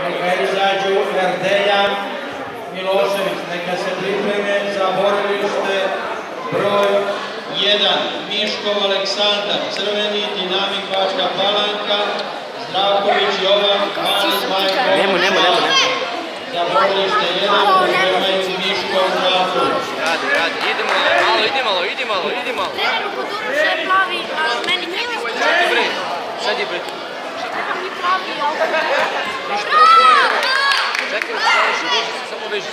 Neka izađu Erdelja Milošević, neka se pripreme za borilište broj 1. Miškov Aleksandar, Crveni, Dinamik Bačka Palanka, Zdravković Jovan, Mali Zmajko. Nemo. Za borilište 1 pripremaju Miškov Zdravković. Radi, idi malo. Trener u Kudurušu je plavi, a meni nije isto. Sad je bre. Čekam mi pravi, ali... Čekaj, samo veži se.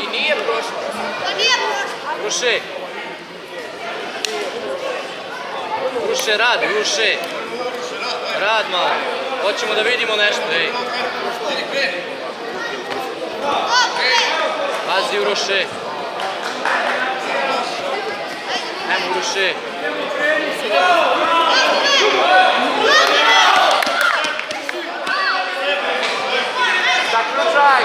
I nije prošlo. Ruše, rad malo. Hoćemo da vidimo nešto, ej. Pazi u Ruše. Ajmo u Ruše. Zaključaj!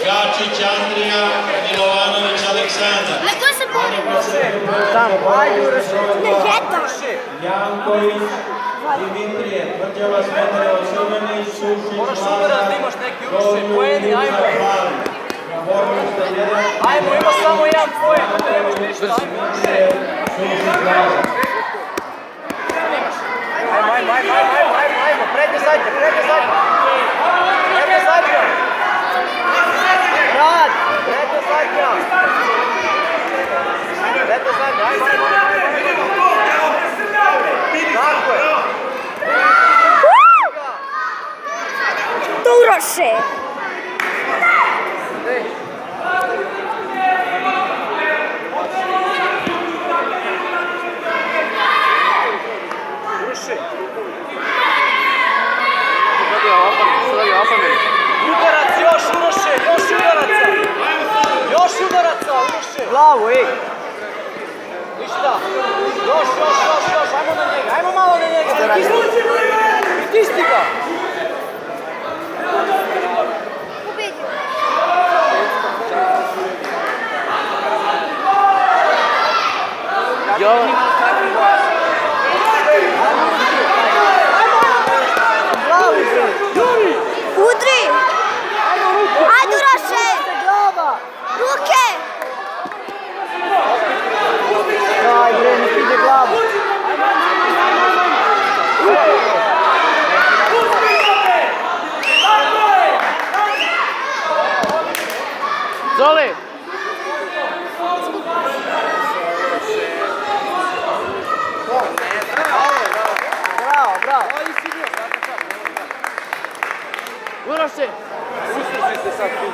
Gačić Andrija, Milovanović Aleksandar. Lekko se bori. Janković, Dimitrije, Tvrđava Smederevo, Crveni, Sušić, Lazar, Dovnju, Pali. Na borilište 1. Ajmo, ima samo jedan poen. Sušić, Lazar. Ajmo, prednje zadnje. Rad, prednje zadnja. Ajmo. Tako je. Uroše. Udarac, još udaraca, Uroše. Glavu, ej. Ništa. Još, ajmo malo na njega. Pritisni ga. Jovan. Udri! Ajde, Uroše! Ruke! Daj bre, nek ide glavu. Zoli! Bravo. Uroše! Uspustite sad tu.